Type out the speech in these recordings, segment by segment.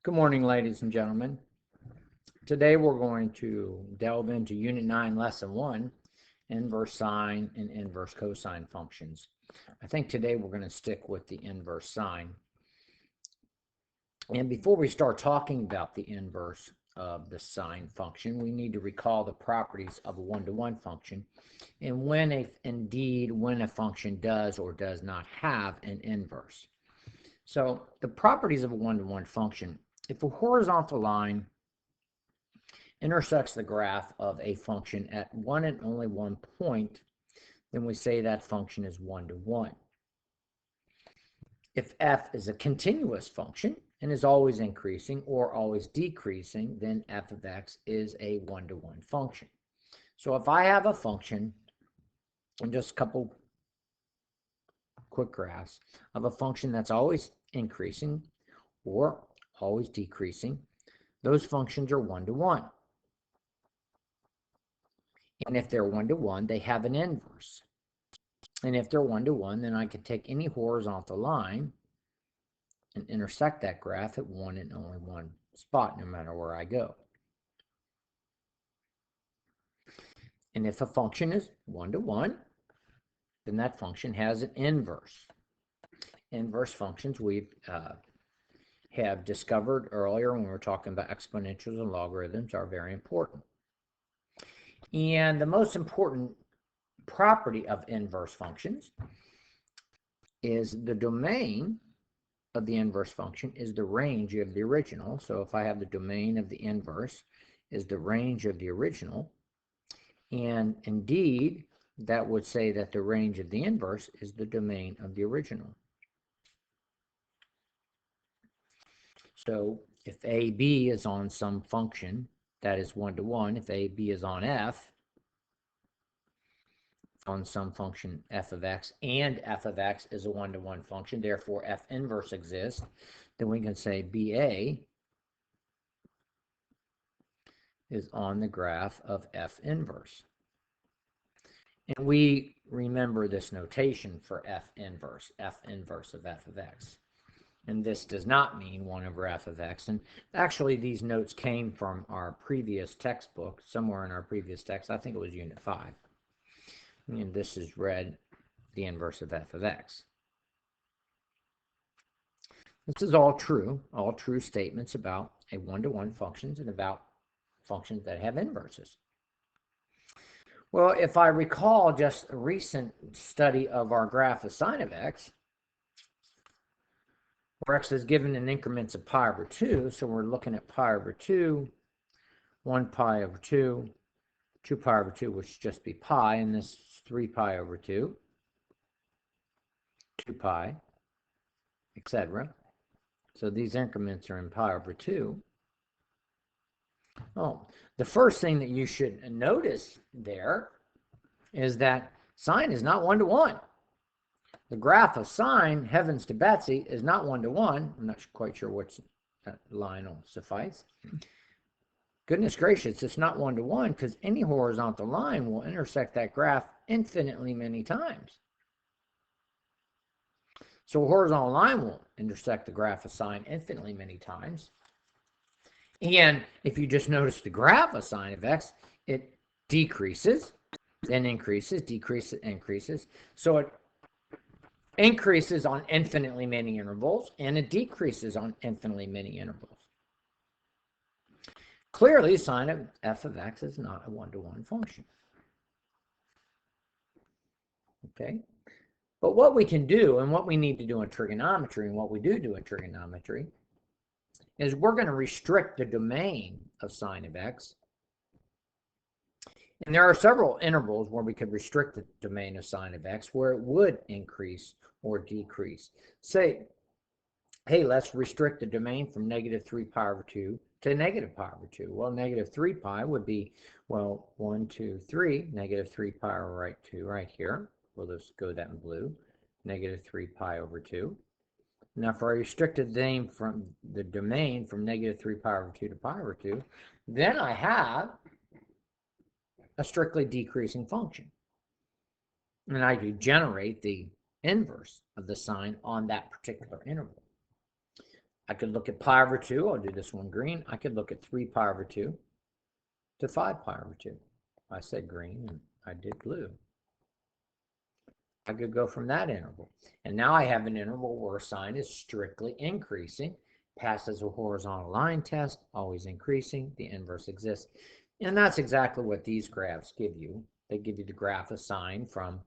Good morning, ladies and gentlemen. Today we're going to delve into Unit 9, Lesson 1, inverse sine and inverse cosine functions. I think today we're going to stick with the inverse sine. And before we start talking about the inverse of the sine function, we need to recall the properties of a one-to-one function and when a function does or does not have an inverse. So the properties of a one-to-one function: if a horizontal line intersects the graph of a function at one and only one point, then we say that function is one-to-one. If f is a continuous function and is always increasing or always decreasing, then f of x is a one-to-one function. So if I have a function, and just a couple quick graphs of a function that's always increasing or always decreasing, those functions are one-to-one. And if they're one-to-one, they have an inverse. And if they're one-to-one, then I could take any horizontal line and intersect that graph at one and only one spot, no matter where I go. And if a function is one-to-one, then that function has an inverse. Inverse functions we have discovered earlier when we were talking about exponentials and logarithms are very important. And the most important property of inverse functions is the domain of the inverse function is the range of the original. So if I have the domain of the inverse is the range of the original, and indeed that would say that the range of the inverse is the domain of the original. So if AB is on some function that is one-to-one, if AB is on f, on some function f of x, and f of x is a one-to-one function, therefore f inverse exists, then we can say BA is on the graph of f inverse. And we remember this notation for f inverse of f of x. And this does not mean 1 over f of x. And actually, these notes came from our previous textbook, somewhere in our previous text. I think it was Unit 5. And this is read the inverse of f of x. This is all true statements about a one-to-one functions and about functions that have inverses. Well, if I recall just a recent study of our graph of sine of x, where x is given in increments of pi over 2, so we're looking at pi over 2, 1 pi over 2, 2 pi over 2, which would just be pi, and this is 3 pi over 2, 2 pi, etc. So these increments are in pi over 2. Oh, the first thing that you should notice there is that sine is not one-to-one. The graph of sine, heavens to Betsy, is not one-to-one. I'm not quite sure which line will suffice. Goodness gracious, it's not one-to-one because any horizontal line will intersect that graph infinitely many times. So a horizontal line will intersect the graph of sine infinitely many times. And if you just notice the graph of sine of x, it decreases, then increases, decreases, increases. So it increases on infinitely many intervals, and it decreases on infinitely many intervals. Clearly, sine of f of x is not a one-to-one function. Okay? But what we can do, and what we need to do in trigonometry, and what we do in trigonometry, is we're going to restrict the domain of sine of x. And there are several intervals where we could restrict the domain of sine of x where it would increase or decrease. Say, hey, let's restrict the domain from negative 3 pi over 2 to negative pi over 2. Well, negative 3 pi would be, well, 1, 2, 3, negative 3 pi over 2 right here. We'll just go that in blue. Negative 3 pi over 2. Now, if I restricted the domain from negative 3 pi over 2 to pi over 2, then I have a strictly decreasing function. And I could generate the inverse of the sine on that particular interval. I could look at pi over 2. I'll do this one green. I could look at 3 pi over 2 to 5 pi over 2. I said green and I did blue. I could go from that interval. And now I have an interval where sine is strictly increasing, passes a horizontal line test, always increasing, the inverse exists. And that's exactly what these graphs give you. They give you the graph of sine from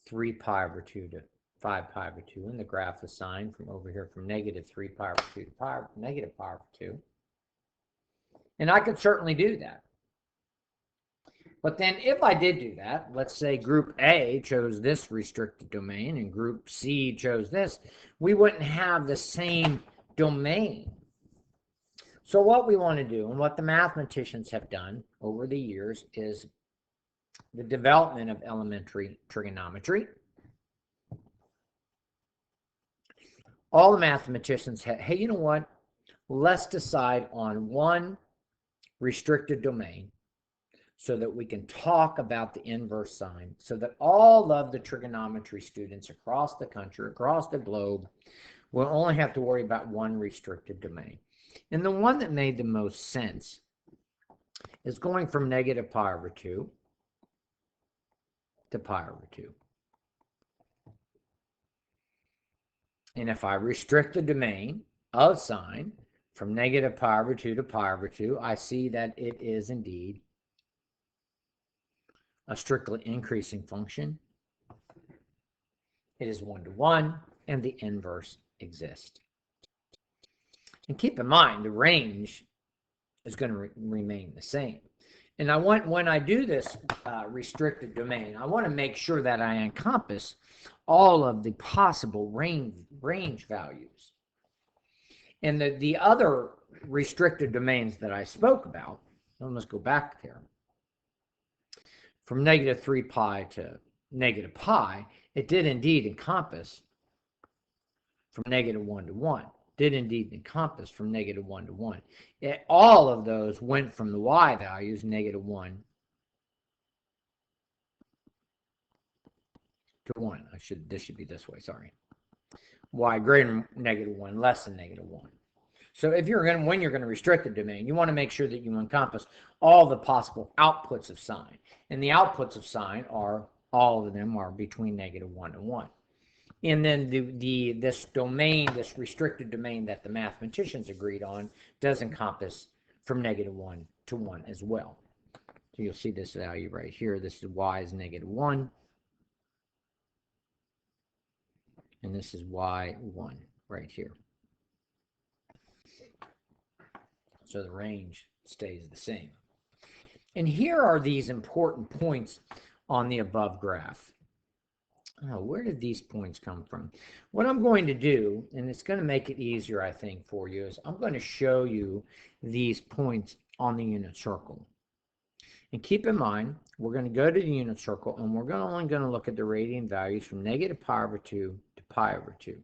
3 pi over 2 to 5 pi over 2, and the graph of sine from over here from negative 3 pi over 2 to negative pi over 2. And I could certainly do that. But then if I did do that, let's say group A chose this restricted domain and group C chose this, we wouldn't have the same domain. So what we want to do, and what the mathematicians have done over the years, is the development of elementary trigonometry. All the mathematicians have, hey, you know what? Let's decide on one restricted domain so that we can talk about the inverse sine, so that all of the trigonometry students across the country, across the globe, will only have to worry about one restricted domain. And the one that made the most sense is going from negative pi over 2 to pi over 2. And if I restrict the domain of sine from negative pi over 2 to pi over 2, I see that it is indeed a strictly increasing function. It is 1 to 1, and the inverse exists. And keep in mind, the range is going to remain the same. And I want, when I do this restricted domain, I want to make sure that I encompass all of the possible range values. And the other restricted domains that I spoke about, let's go back there. From negative 3 pi to negative pi, it did indeed encompass from negative 1 to 1. Did indeed encompass from negative 1 to 1. All of those went from the y values, negative 1 to 1. This should be this way, sorry. Y greater than negative 1, less than negative 1. So if when you're going to restrict the domain, you want to make sure that you encompass all the possible outputs of sine. And the outputs of sine are, all of them are between negative 1 and 1. And then this domain, this restricted domain that the mathematicians agreed on, does encompass from negative 1 to 1 as well. So you'll see this value right here. This is y is negative 1. And this is y1 right here. So the range stays the same. And here are these important points on the above graph. Oh, where did these points come from? What I'm going to do, and it's going to make it easier, I think, for you, is I'm going to show you these points on the unit circle. And keep in mind, we're going to go to the unit circle, and we're only going to look at the radian values from negative pi over 2 to pi over 2.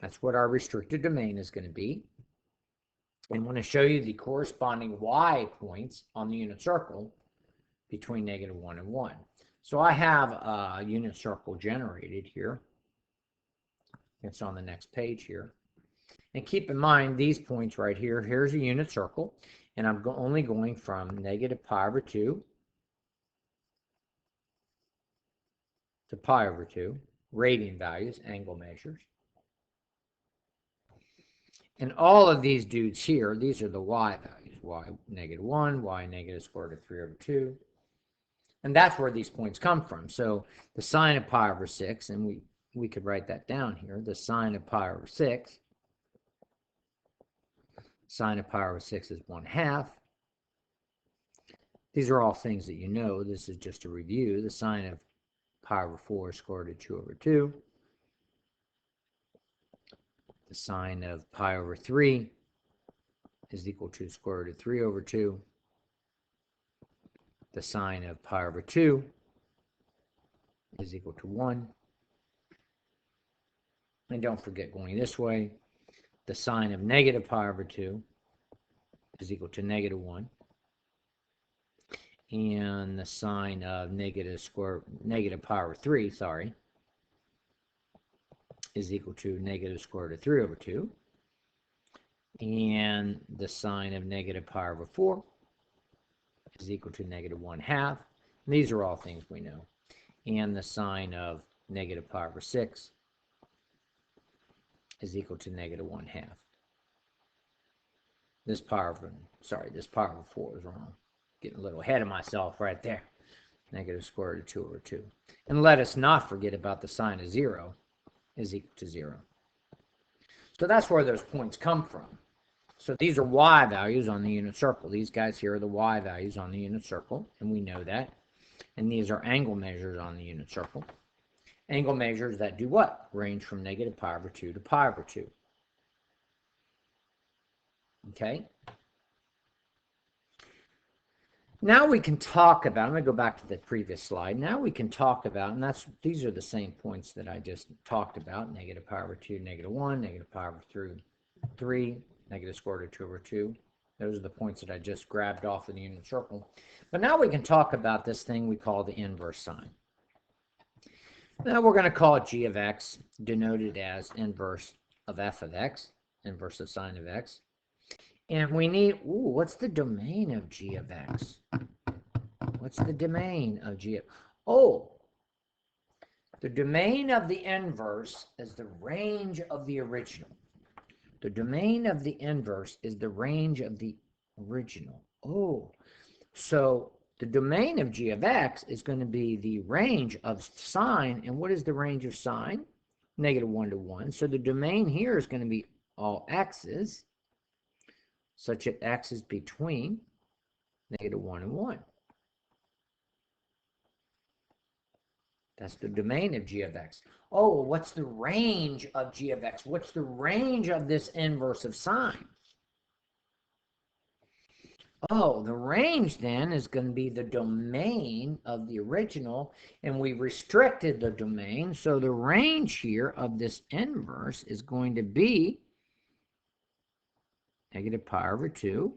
That's what our restricted domain is going to be. And I'm going to show you the corresponding y points on the unit circle between negative 1 and 1. So I have a unit circle generated here. It's on the next page here. And keep in mind these points right here. Here's a unit circle. And I'm only going from negative pi over 2 to pi over 2. Radian values, angle measures. And all of these dudes here, these are the y values. Y negative 1, y negative square root of 3 over 2. And that's where these points come from. So the sine of pi over 6, and we could write that down here, the sine of pi over 6. Sine of pi over 6 is 1/2. These are all things that you know. This is just a review. The sine of pi over 4 is square root of 2 over 2. The sine of pi over 3 is equal to square root of 3 over 2. The sine of pi over 2 is equal to 1. And don't forget going this way, the sine of negative pi over 2 is equal to negative 1. And the sine of negative pi over 3, is equal to negative square root of 3 over 2. And the sine of negative pi over 4 is equal to negative 1/2. These are all things we know. And the sine of negative pi over 6 is equal to negative 1/2. This pi over 4 is wrong. Getting a little ahead of myself right there. Negative square root of 2 over 2. And let us not forget about the sine of 0 is equal to 0. So that's where those points come from. So these are y values on the unit circle. These guys here are the y values on the unit circle, and we know that. And these are angle measures on the unit circle. Angle measures that do what? Range from negative pi over 2 to pi over 2. Okay? Now we can talk about, I'm going to go back to the previous slide. Now we can talk about, and these are the same points that I just talked about, negative pi over 2, negative 1, negative pi over 3, negative square root of 2 over 2. Those are the points that I just grabbed off of the unit circle. But now we can talk about this thing we call the inverse sine. Now we're going to call it g of x, denoted as inverse of f of x, inverse of sine of x. And we need, what's the domain of g of x? What's the domain of g of, the domain of the inverse is the range of the original. The domain of the inverse is the range of the original. So the domain of g of x is going to be the range of sine. And what is the range of sine? Negative 1 to 1. So the domain here is going to be all x's, such that x is between negative 1 and 1. That's the domain of g of x. What's the range of g of x? What's the range of this inverse of sine? The range then is going to be the domain of the original, and we restricted the domain, so the range here of this inverse is going to be negative pi over 2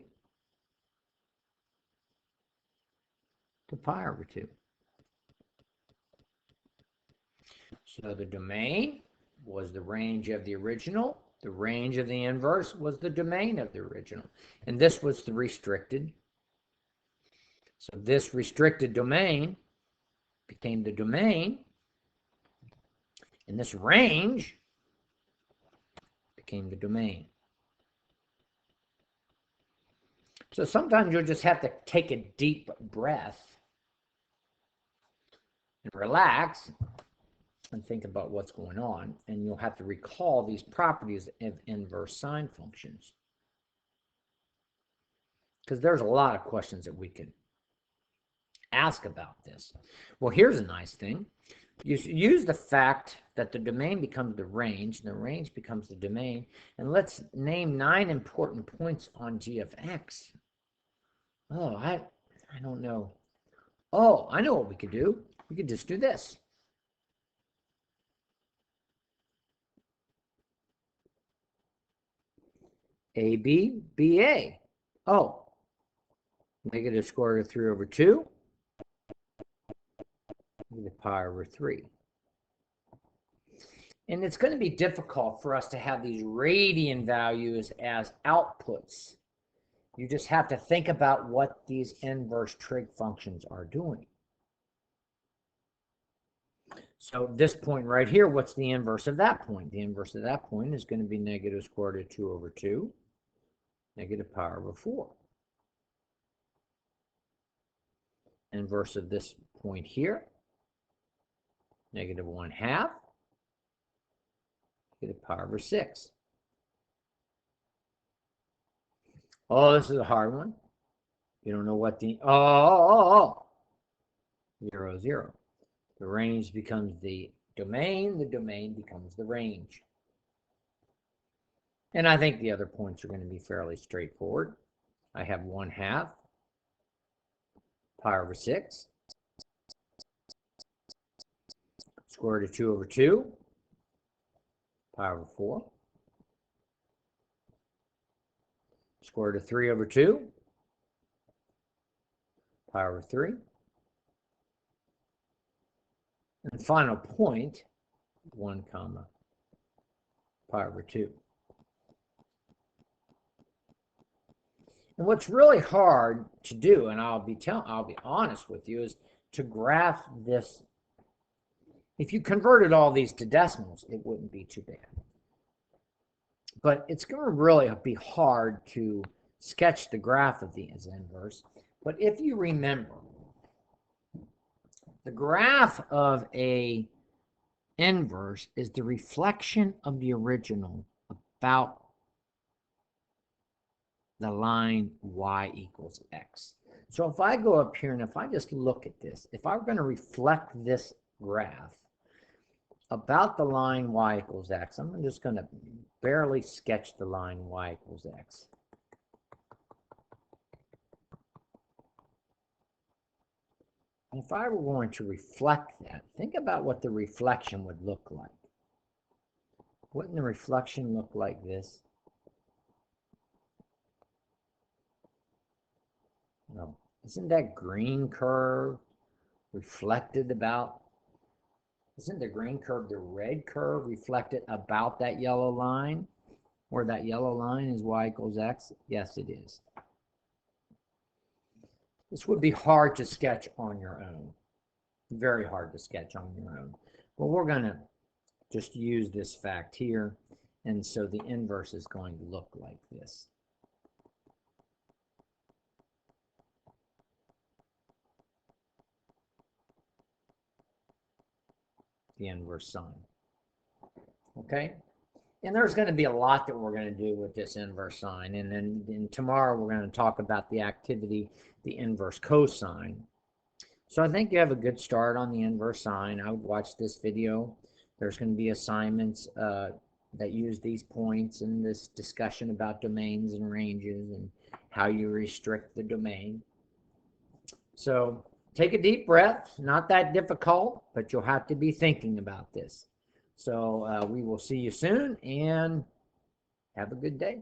to pi over 2. So the domain was the range of the original. The range of the inverse was the domain of the original. And this was the restricted. So this restricted domain became the domain. And this range became the domain. So sometimes you'll just have to take a deep breath and relax and think about what's going on, and you'll have to recall these properties of inverse sine functions, because there's a lot of questions that we could ask about this. Well, here's a nice thing. You use the fact that the domain becomes the range, and the range becomes the domain, and let's name 9 important points on g of x. I don't know. I know what we could do. We could just do this. AB, BA. Negative square root of 3 over 2. Negative pi over 3. And it's going to be difficult for us to have these radian values as outputs. You just have to think about what these inverse trig functions are doing. So this point right here, what's the inverse of that point? The inverse of that point is going to be negative square root of 2 over 2, negative pi over 4. Inverse of this point here, negative 1/2, negative pi over 6. This is a hard one. You don't know what the, 0, 0. The range becomes the domain becomes the range. And I think the other points are going to be fairly straightforward. I have 1/2 pi over 6, square root of 2 over 2, pi over 4, square root of 3 over 2, pi over 3. And final point, 1 comma pi over 2. And what's really hard to do, and I'll be honest with you, is to graph this. If you converted all these to decimals, it wouldn't be too bad. But it's going to really be hard to sketch the graph of the inverse. But if you remember, the graph of a inverse is the reflection of the original about the line y equals x. So if I go up here and if I just look at this, if I'm going to reflect this graph about the line y equals x, I'm just going to barely sketch the line y equals x. And if I were going to reflect that, think about what the reflection would look like. Wouldn't the reflection look like this? No. Isn't that green curve reflected about? Isn't the green curve the red curve reflected about that yellow line? Where that yellow line is y equals x? Yes, it is. This would be hard to sketch on your own. Very hard to sketch on your own. But we're going to just use this fact here. And so the inverse is going to look like this. The inverse sine. Okay? And there's going to be a lot that we're going to do with this inverse sine. And then tomorrow we're going to talk about the activity, the inverse cosine. So I think you have a good start on the inverse sine. I would watch this video. There's going to be assignments that use these points and this discussion about domains and ranges and how you restrict the domain. So take a deep breath. Not that difficult, but you'll have to be thinking about this. So we will see you soon, and have a good day.